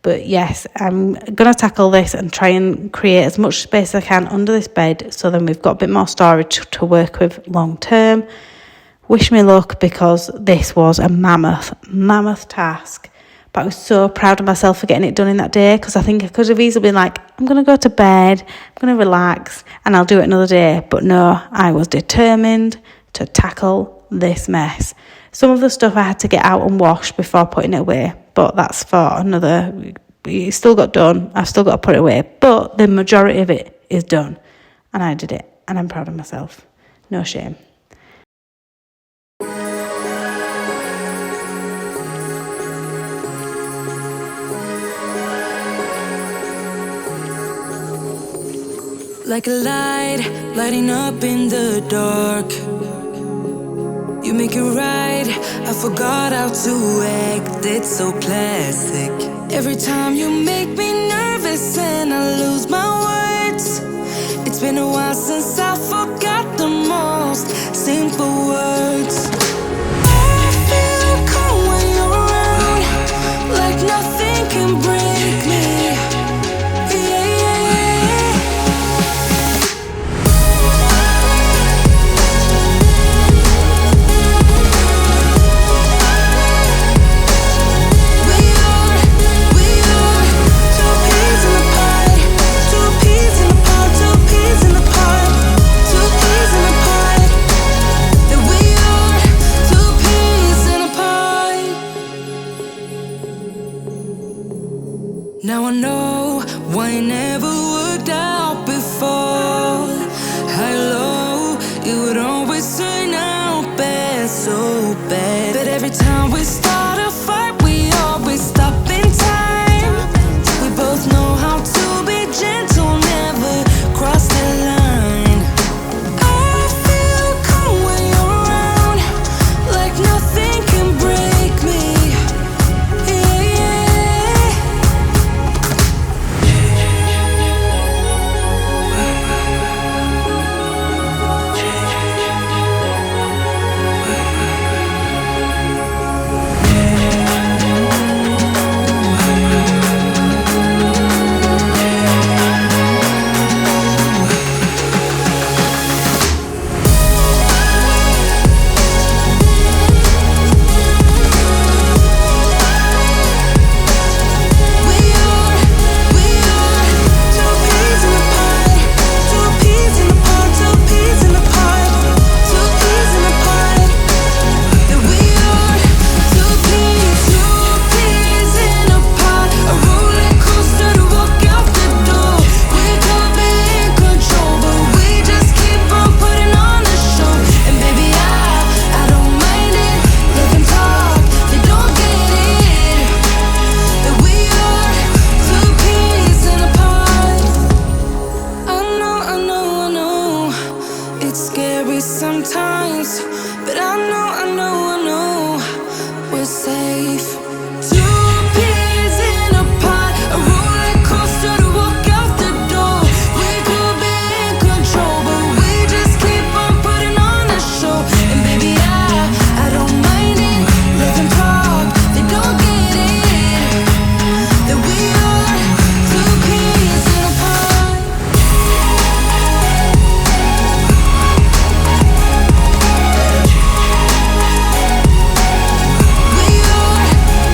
But yes, I'm going to tackle this and try and create as much space as I can under this bed, so then we've got a bit more storage to work with long term. Wish me luck, because this was a mammoth task. But I was so proud of myself for getting it done in that day, because I think I could have easily been like, I'm going to go to bed, I'm going to relax, and I'll do it another day. But no, I was determined to tackle this mess. Some of the stuff I had to get out and wash before putting it away, but that's for another. It still got done. I've still got to put it away, but the majority of it is done, and I did it, and I'm proud of myself. No shame. Like a light, lighting up in the dark. You make it right, I forgot how to act. It's so classic. Every time you make me nervous and I lose my words. It's been a while since I forgot the most simple words. I feel calm when you're around, like nothing can break me. Now I know why it never worked out before. High low, it would always turn out bad, so bad. But every time we start a fight, we always stop in time. We both know how to be gentle, never cross the line. I feel calm when you're around, like nothing can break me. Sometimes, but I know we're safe. Two peas in a pod, a roller coaster to walk out the door. We could be in control, but we just keep on putting on a show. And baby, I don't mind it. Let them talk, they don't get it. That we are two peas in a pod. We are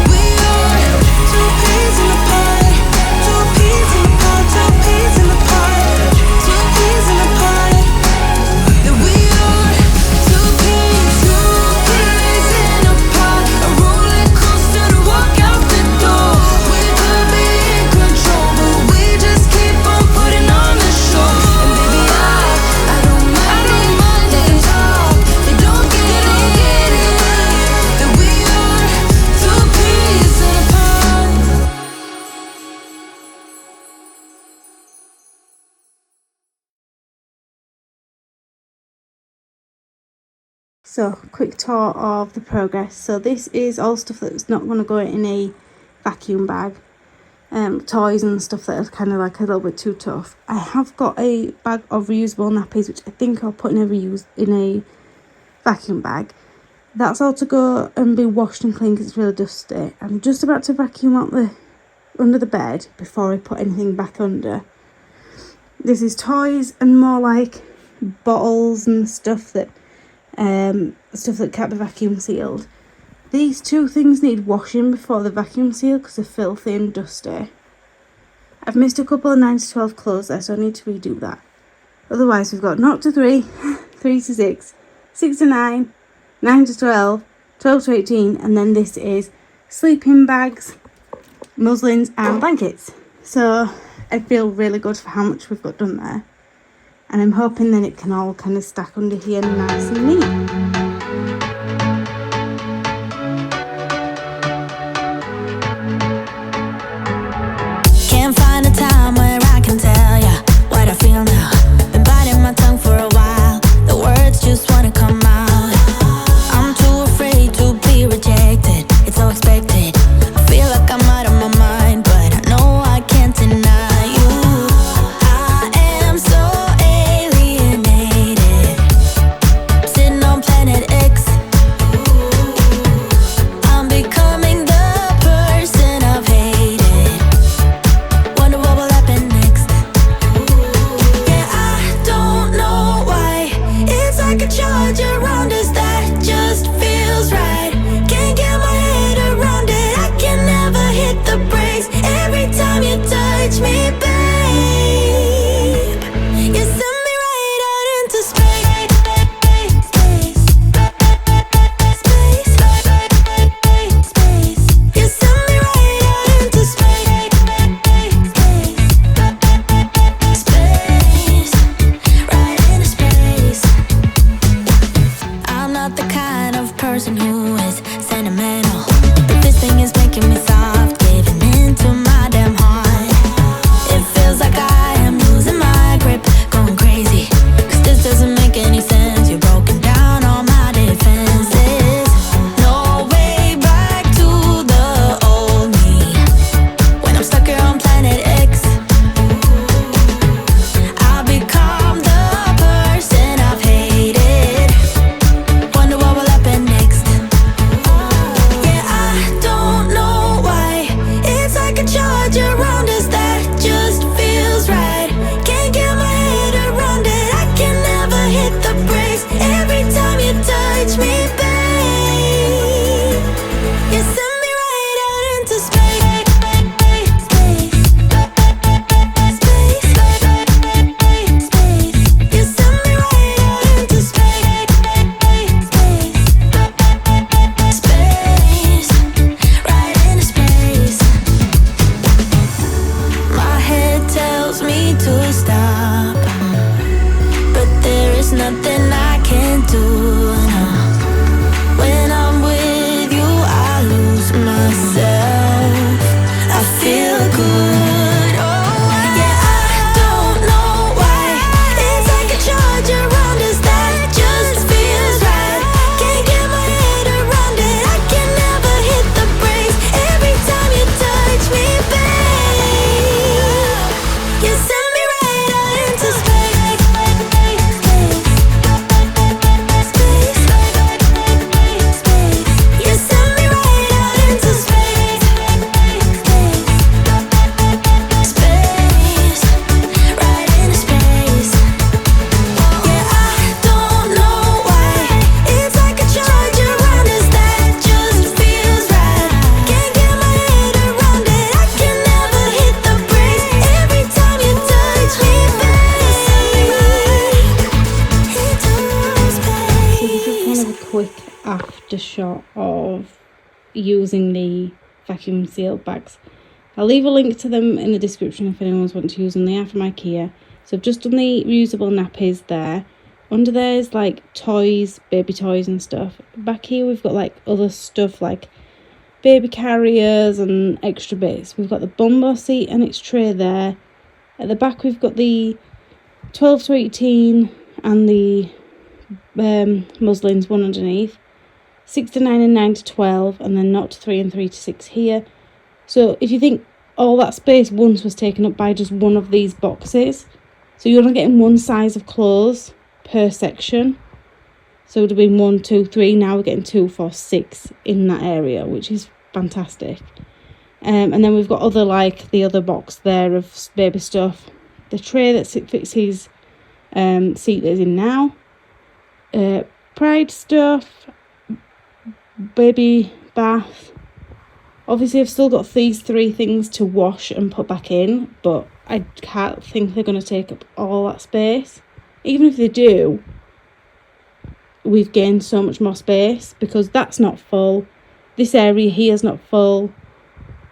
So, quick tour of the progress. So this is all stuff that's not going to go in a vacuum bag. Toys and stuff that are kind of like a little bit too tough. I have got a bag of reusable nappies, which I think I'll put in a vacuum bag. That's all to go and be washed and cleaned because it's really dusty. I'm just about to vacuum out under the bed before I put anything back under. This is toys and more like bottles and stuff that can't be vacuum sealed. These two things need washing before they're vacuum sealed because they're filthy and dusty. I've missed a couple of 9 to 12 clothes there, so I need to redo that. Otherwise, we've got 0 to 3, 3 to 6, 6 to 9, 9 to 12, 12 to 18, and then this is sleeping bags, muslins and blankets. So I feel really good for how much we've got done there. And I'm hoping that it can all kind of stack under here nice and neat. Can't find a time where I can tell ya what I feel now. Been biting my tongue for a while. The words just wanna come out. I'm too afraid to be rejected. It's so expected. I feel like I'm out of my mind, but I know I can't deny you. I am so alienated. Sitting on planet X. I'm becoming the person I've hated. Wonder what will happen next. Yeah, I don't know why. It's like a charge around us that just feels right. Can't get my head around it. I can never hit the brakes. Every time you touch me, babe, you send me right out into space. You send me right out into space. Right into space. I'm not the kind of person who is sentimental, but this thing is making me soft, giving into my damn heart. It feels like I am losing my grip, going crazy, 'cause this doesn't make any sense. You're broken down all my defenses. No way back to the old me. When I'm stuck here on planet X, I'll become the person I've hated. Wonder what will happen next. Yeah, I don't know why. It's like a charge around us that just feels right. Can't get my head around it. I can never hit the brakes. Every time you touch me, babe, you send me right out into space. You send me right out into space. Right into space. My head tells me to stop, but there is nothing I can do now. When I'm with you, I lose myself. I feel good. Oh, yeah, I don't know why. It's like a charge around us that just feels right. Can't get my head around it. I can never hit the brakes. Every time you touch me, babe, you send me right out into space. You send me right out into space. Right into space. Yeah, I don't know why. It's like a charge around us that just feels right. Can't get my head around it. I can never hit the brakes. Every time you touch me, babe, into So this is space. kind of a quick after shot of using the vacuum sealed bags. I'll leave a link to them in the description if anyone's wanting to use them. They are from IKEA. So I've just done the reusable nappies there. Under there is like toys, baby toys and stuff. Back here we've got like other stuff like baby carriers and extra bits. We've got the bumbo seat and its tray there. At the back we've got the 12 to 18 and the muslins, one underneath, 6 to 9 and 9 to 12, and then 0 to 3 and 3 to 6 here. So if you think all that space once was taken up by just one of these boxes, so you're only getting one size of clothes per section. So it would have been 1, 2, 3. Now we're getting 2, 4, 6 in that area, which is fantastic. And then we've got other, like the other box there of baby stuff. The tray that fits his seat that is in now. Pride stuff. Baby bath. Obviously I've still got these 3 things to wash and put back in, but I can't think they're going to take up all that space. Even if they do, we've gained so much more space because that's not full. This area here is not full.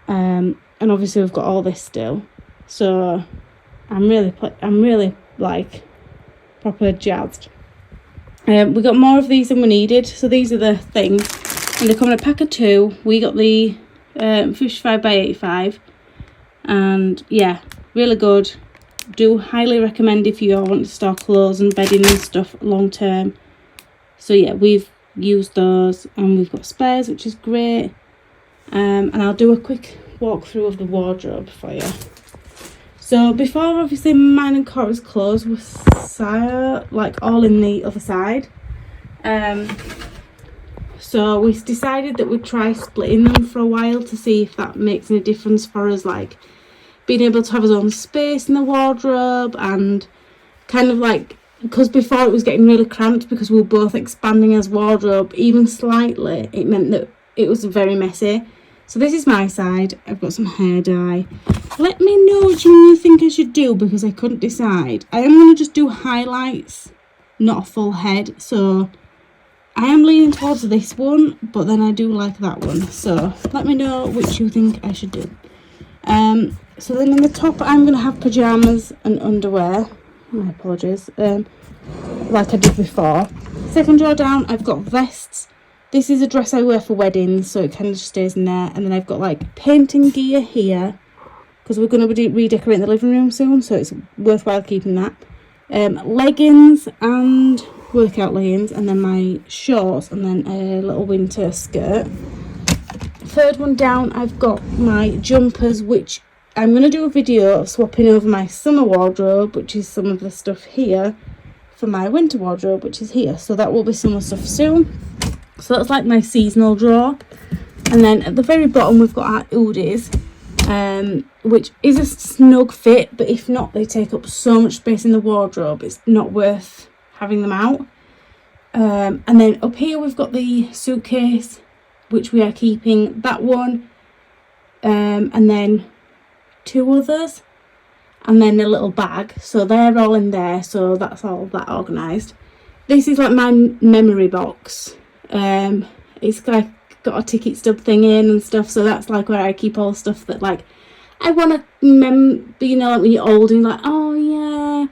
And obviously we've got all this still. So I'm really like proper jazzed. We got more of these than we needed. So these are the things. And they come in a pack of 2. We got the 55 by 85. And yeah, really good. Do highly recommend if you want to store clothes and bedding and stuff long term. So yeah, we've used those and we've got spares, which is great. And I'll do a quick walkthrough of the wardrobe for you. So before, obviously, mine and Cora's clothes were like all in the other side. So we decided that we'd try splitting them for a while to see if that makes any difference for us, like being able to have our own space in the wardrobe, and kind of like, because before it was getting really cramped because we were both expanding as wardrobe even slightly, it meant that it was very messy. So this is my side. I've got some hair dye. Let me know what you think I should do because I couldn't decide. I am going to just do highlights, not a full head. So I am leaning towards this one, but then I do like that one. So let me know which you think I should do. So then in the top, I'm going to have pyjamas and underwear. My apologies. Like I did before. Second drawer down, I've got vests. This is a dress I wear for weddings, so it kind of just stays in there. And then I've got like painting gear here, because we're going to be redecorating the living room soon, so it's worthwhile keeping that. Leggings and workout leggings, and then my shorts, and then a little winter skirt. Third one down, I've got my jumpers, which I'm going to do a video of swapping over my summer wardrobe, which is some of the stuff here, for my winter wardrobe, which is here. So that will be summer stuff soon. So that's like my seasonal drawer. And then at the very bottom we've got our hoodies, which is a snug fit, but if not, they take up so much space in the wardrobe, it's not worth having them out. And then up here we've got the suitcase, which we are keeping, that one, and then 2 others, and then a little bag. So they're all in there, so that's all that organised. This is like my memory box. It's like got a ticket stub thing in and stuff, so that's like where I keep all stuff that like I want to remember, you know, like when you're old and you're like, oh yeah,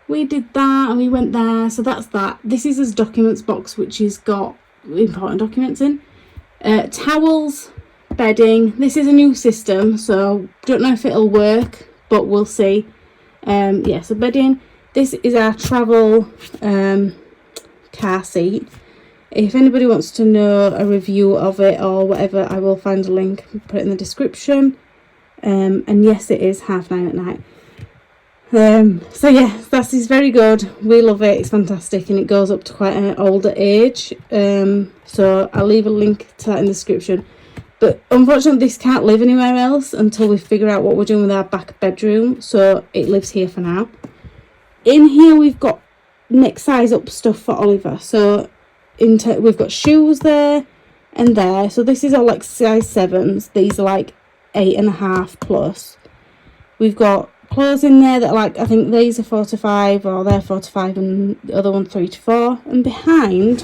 we did that and we went there. So that's that. This is his documents box, which has got important documents in. Towels, bedding. This is a new system, so don't know if it'll work, but we'll see. Yeah, so bedding. This is our travel car seat. If anybody wants to know a review of it or whatever, I will find a link and put it in the description. And yes, it is 9:30 at night. So yeah, that is very good. We love it. It's fantastic, and it goes up to quite an older age. So I'll leave a link to that in the description. But unfortunately, this can't live anywhere else until we figure out what we're doing with our back bedroom. So it lives here for now. In here, we've got next size up stuff for Oliver. So we've got shoes there and there. So this is all like size 7s. These are like 8.5 plus. We've got clothes in there that are like, I think these are 4 to 5, or they're 4 to 5, and the other one 3 to 4. And behind,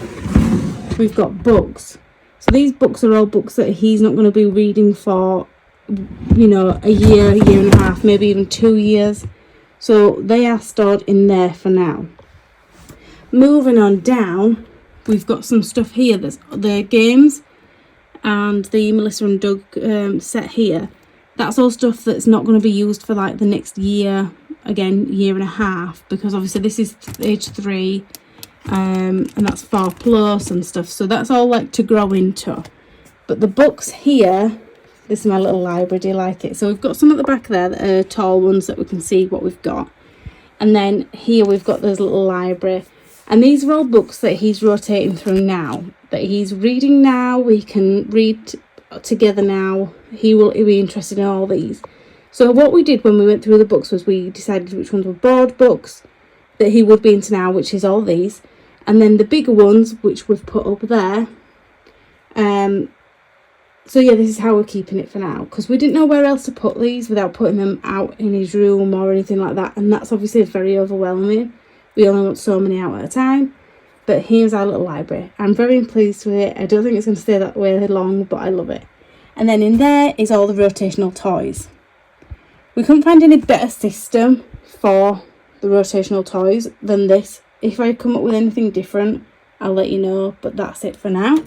we've got books. So these books are all books that he's not going to be reading for, you know, a year and a half, maybe even 2 years. So they are stored in there for now. Moving on down, we've got some stuff here. There's the games and the Melissa and Doug set here. That's all stuff that's not going to be used for like the next year, again, year and a half, because obviously this is age 3. and that's 4+ and stuff, so that's all like to grow into. But the books here, this is my little library, do you like it? So we've got some at the back there that are tall ones that we can see what we've got, and then here we've got this little library, and these are all books that he's rotating through now, that he's reading now. We can read together now. He'll be interested in all these. So what we did when we went through the books was we decided which ones were board books that he would be into now, which is all these, and then the bigger ones which we've put up there. So yeah, this is how we're keeping it for now, because we didn't know where else to put these without putting them out in his room or anything like that, and that's obviously very overwhelming. We only want so many out at a time. But here's our little library. I'm very pleased with it. I don't think it's going to stay that way long, but I love it. And then in there is all the rotational toys. We couldn't find any better system for the rotational toys than this. If I come up with anything different, I'll let you know, but that's it for now.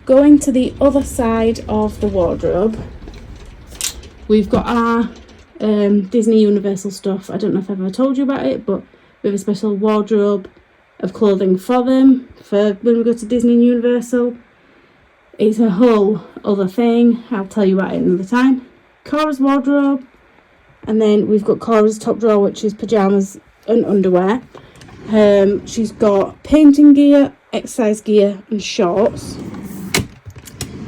Going to the other side of the wardrobe, we've got our Disney Universal stuff. I don't know if I've ever told you about it, but we have a special wardrobe of clothing for them for when we go to Disney and Universal. It's a whole other thing. I'll tell you about it another time. Cora's wardrobe, and then we've got Cora's top drawer, which is pyjamas and underwear. She's got painting gear, exercise gear and shorts.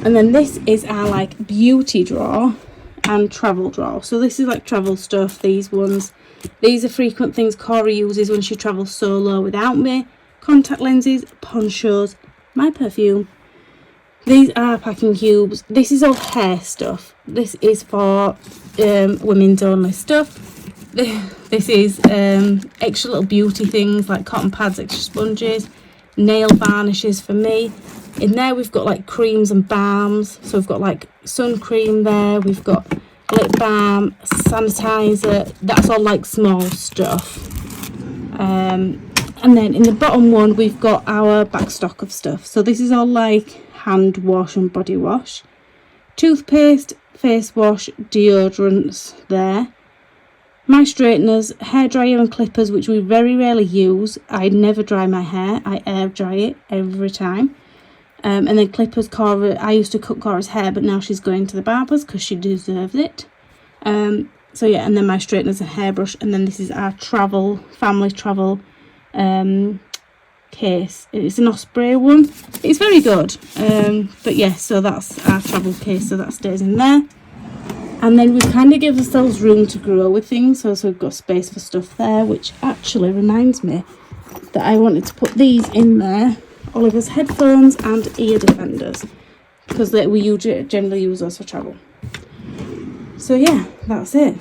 And then this is our like beauty drawer and travel drawer. So this is like travel stuff, these ones. These are frequent things Cora uses when she travels solo without me. Contact lenses, ponchos, my perfume. These are packing cubes. This is all hair stuff. This is for women's only stuff. This is extra little beauty things like cotton pads, extra sponges, nail varnishes for me. In there we've got like creams and balms. So we've got like sun cream there. We've got lip balm, sanitizer. That's all like small stuff. And then in the bottom one we've got our back stock of stuff. So this is all like hand wash and body wash, toothpaste, face wash, deodorants there, my straighteners, hairdryer and clippers, which we very rarely use. I never dry my hair, I air dry it every time. And then clippers. Cora, I used to cut Cora's hair, but now she's going to the barbers because she deserves it. So yeah, and then my straighteners, a hairbrush, and then this is our family travel case. It's an Osprey one. It's very good. But yeah, so that's our travel case, so that stays in there. And then we kind of give ourselves room to grow with things, so we've got space for stuff there, which actually reminds me that I wanted to put these in there. Oliver's headphones and ear defenders, because we generally use those for travel. So yeah, that's it.